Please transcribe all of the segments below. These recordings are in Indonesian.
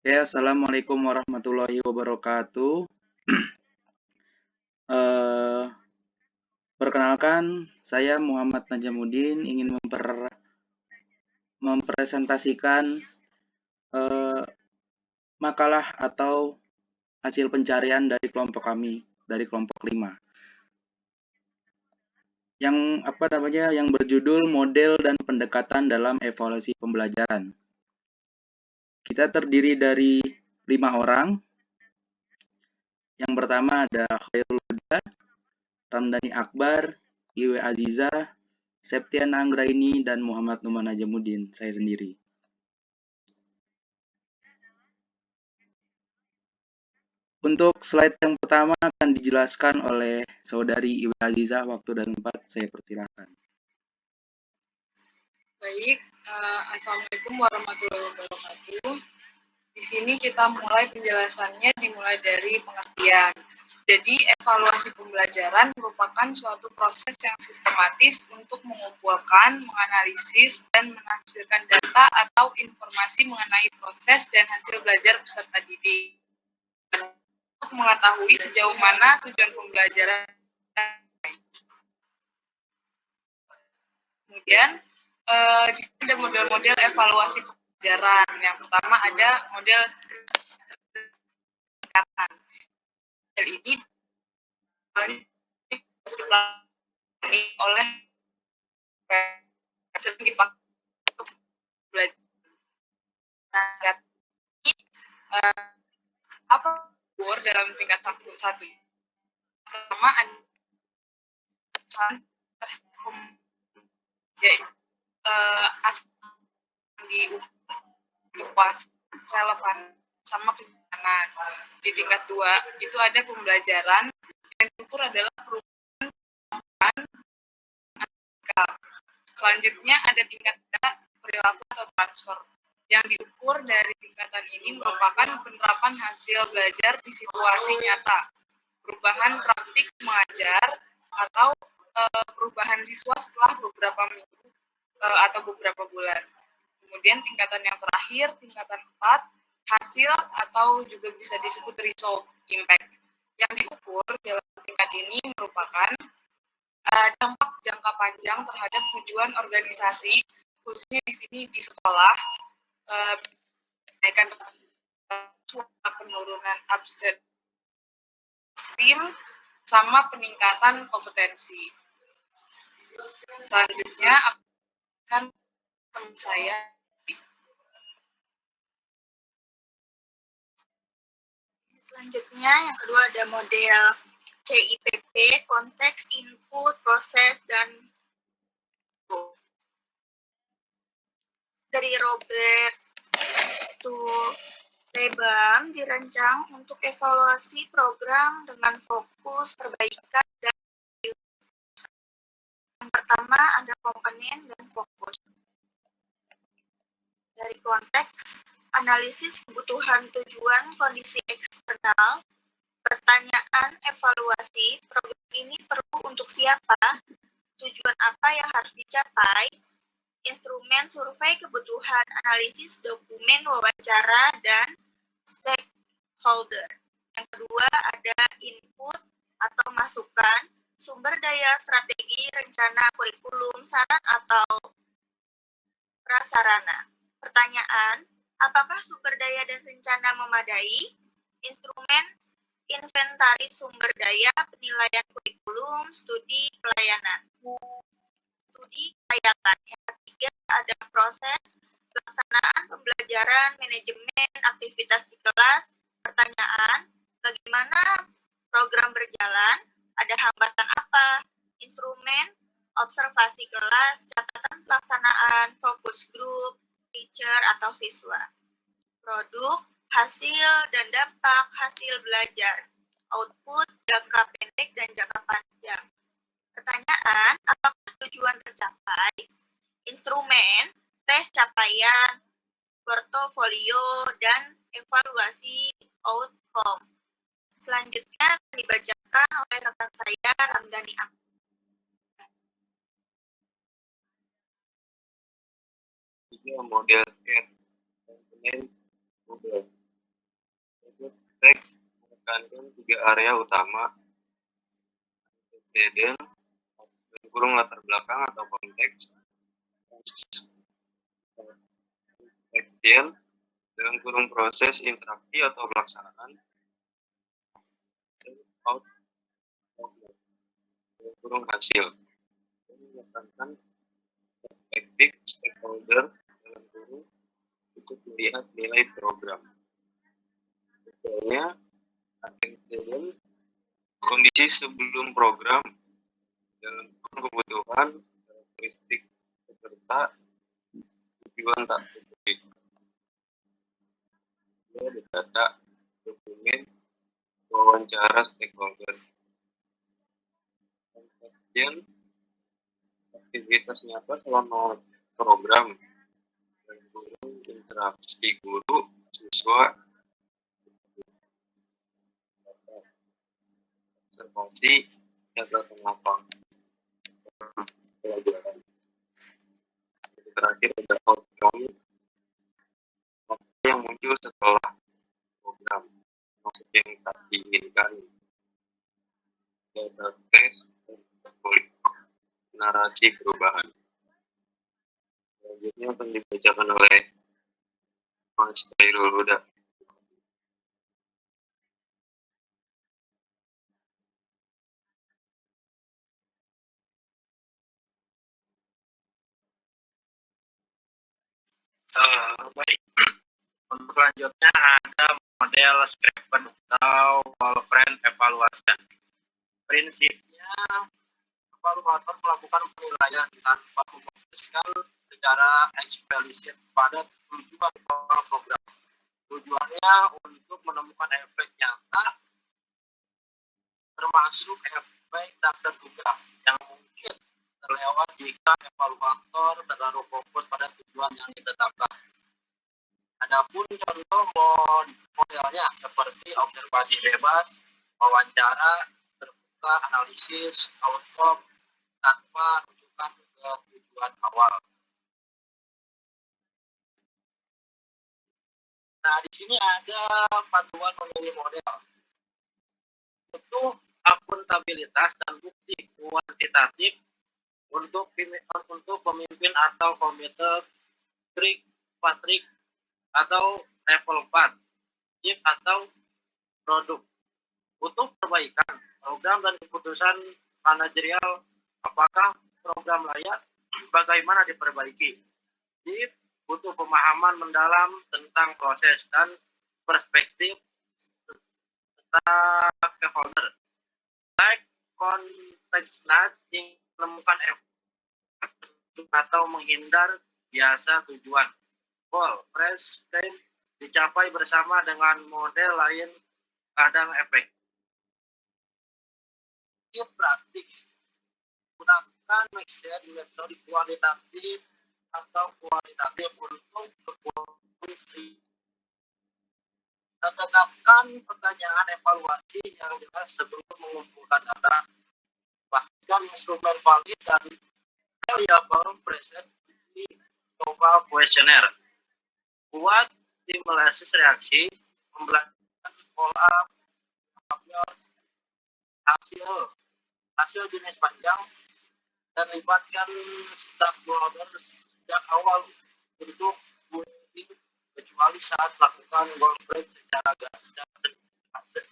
Ya, assalamualaikum warahmatullahi wabarakatuh. Eh, Perkenalkan, saya Muhammad Najamuddin ingin mempresentasikan eh, makalah atau hasil pencarian dari kelompok kami, dari kelompok 5, yang yang berjudul model dan pendekatan dalam evaluasi pembelajaran. Kita terdiri dari 5 orang. Yang pertama ada Khairul Huda, Ramdhani Akbar, Iwe Aziza, Septian Anggraini, dan Muhammad Numan Najamuddin, saya sendiri. Untuk slide yang pertama akan dijelaskan oleh Saudari Iwe Aziza. Waktu dan tempat saya persilahkan. Baik, Assalamualaikum warahmatullahi wabarakatuh. Di sini kita mulai penjelasannya dimulai dari pengertian. Jadi, evaluasi pembelajaran merupakan suatu proses yang sistematis untuk mengumpulkan, menganalisis, dan menafsirkan data atau informasi mengenai proses dan hasil belajar peserta didik. Untuk mengetahui sejauh mana tujuan pembelajaran. Kemudian, di sini ada model-model evaluasi pembelajaran. Yang pertama ada model pendekatan. Model ini dipakai oleh sering dipakai untuk belajar. Nah, ini apa dalam tingkat satu? Pertama ada yaitu aspek di UAS relevan sama kenyamanan. Di tingkat 2 itu ada pembelajaran yang diukur adalah perubahan. Selanjutnya ada tingkat perilaku atau transfer. Yang diukur dari tingkatan ini merupakan penerapan hasil belajar di situasi nyata, perubahan praktik mengajar, atau perubahan siswa setelah beberapa minggu atau beberapa bulan. Kemudian tingkatan yang terakhir, tingkatan 4, hasil atau juga bisa disebut result impact. Yang diukur dalam tingkat ini merupakan dampak jangka panjang terhadap tujuan organisasi, khususnya di sini di sekolah, kenaikan penurunan absen STEAM, sama peningkatan kompetensi. Selanjutnya akan saya. Selanjutnya yang kedua ada model CIPP, konteks, input, proses, dan dari Robert Stubbe dirancang untuk evaluasi program dengan fokus perbaikan dan yang pertama ada komponen dan fokus. Dari konteks, analisis kebutuhan tujuan kondisi eksternal, pertanyaan evaluasi, program ini perlu untuk siapa, tujuan apa yang harus dicapai, instrumen survei kebutuhan, analisis dokumen wawancara, dan stakeholder. Yang kedua ada input atau masukan, sumber daya, strategi, rencana, kurikulum, saran atau prasarana. Pertanyaan, apakah sumber daya dan rencana memadai? Instrumen, inventaris sumber daya, penilaian kurikulum, studi pelayanan. Studi kelayakan. Yang ketiga ada proses, pelaksanaan pembelajaran, manajemen, aktivitas di kelas. Pertanyaan, bagaimana program berjalan? Ada hambatan apa? Instrumen, observasi kelas, catatan pelaksanaan, fokus grup, teacher atau siswa. Produk, hasil dan dampak hasil belajar. Output, jangka pendek dan jangka panjang. Pertanyaan, apakah tujuan tercapai? Instrumen, tes capaian, portofolio, dan evaluasi outcome. Selanjutnya dibacakan oleh rekan saya, Ramdhani Akbar. Ini model CAT, komponen model. menekankan 3 area utama, antecedent, kurung latar belakang atau konteks, action, dalam kurung proses interaksi atau pelaksanaan, dan output, dalam kurung hasil, dan menekankan perspektif stakeholder dalam kurung untuk melihat nilai program. Misalnya, antecedent, kondisi sebelum program, dalam kurung kebutuhan, karakteristik peserta, tujuan tak tertulis. Data, dokumen, wawancara stakeholder. Action, aktivitas nyata selama program, dan guru, interaksi guru, siswa, observasi, catatan lapang, pelajaran. Terakhir ada outcome, yang muncul setelah program, maksud yang tak diinginkan, data tes, narasi perubahan. Selanjutnya akan dibacakan oleh Mas Khairul Huda. Baik, untuk selanjutnya ada model Scrapen atau Wolfram Evaluation. Prinsipnya, evaluator melakukan penilaian tanpa memutuskan secara eksplisit pada tujuan program. Tujuannya untuk menemukan efek nyata, termasuk efek tak terduga yang mungkin terlewat jika evaluator terlalu fokus pada tujuan yang ditetapkan. Adapun contoh modelnya seperti observasi bebas, wawancara terbuka, analisis, outcome tanpa rujukan ke tujuan awal. Nah, di sini ada panduan memilih model. Untuk akuntabilitas dan bukti kuantitatif untuk pemimpin atau komite trik, patrik, atau level 4, chip atau produk. Untuk perbaikan program dan keputusan manajerial, apakah program layak, bagaimana diperbaiki. Chip butuh pemahaman mendalam tentang proses dan perspektif stakeholder. Like konteks ingin menemukan efek atau menghindar biasa tujuan. Goal, press, time dicapai bersama dengan model lain kadang efek. Praktis, gunakan metode kualitatif atau kualitatif untuk berfungsi. Tetapkan pertanyaan evaluasi yang jelas sebelum mengumpulkan data. Pastikan instrumen valid dan variabel present di global questionnaire. Buat simulasi reaksi, membelajarkan pola hasil jenis panjang, dan libatkan stakeholder sejak awal untuk bunyi, kecuali saat melakukan goal frame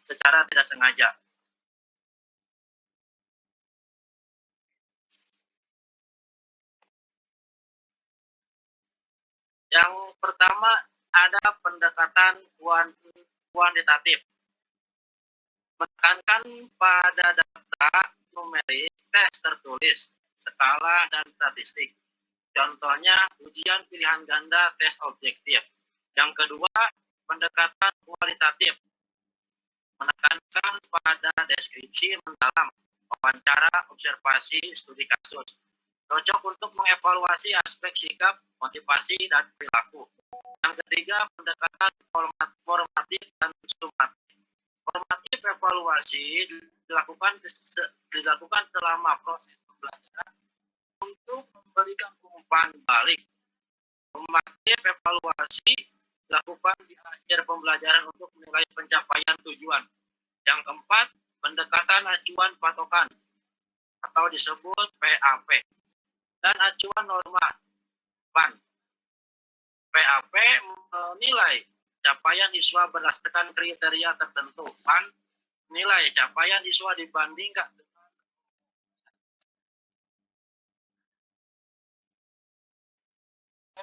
secara tidak sengaja. Yang pertama ada pendekatan kuantitatif. Menekankan pada data numerik, tes tertulis, skala, dan statistik. Contohnya ujian pilihan ganda, tes objektif. Yang kedua, pendekatan kualitatif. Menekankan pada deskripsi mendalam, wawancara, observasi, studi kasus. Cocok untuk mengevaluasi aspek sikap, motivasi, dan perilaku. Yang ketiga, pendekatan formatif dan sumatif. Formatif evaluasi dilakukan selama proses pembelajaran untuk memberikan umpan balik. Formatif evaluasi dilakukan di akhir pembelajaran untuk menilai pencapaian tujuan. PAP dan acuan norma PAN. PAP menilai capaian siswa berdasarkan kriteria tertentu. PAN menilai capaian siswa dibandingkan dengan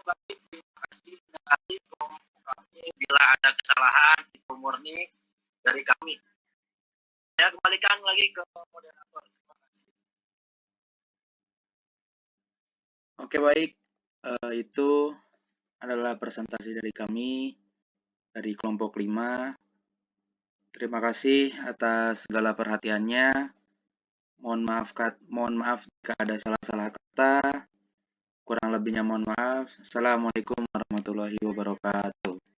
baik. Terima kasih dari kelompok kami. Bila ada kesalahan itu murni dari kami. Saya kembalikan lagi ke moderator. Terima kasih. Oke, baik. Itu adalah presentasi dari kami dari kelompok 5. Terima kasih atas segala perhatiannya. Mohon maaf jika ada salah-salah kata. Kurang lebihnya mohon maaf. Assalamualaikum warahmatullahi wabarakatuh.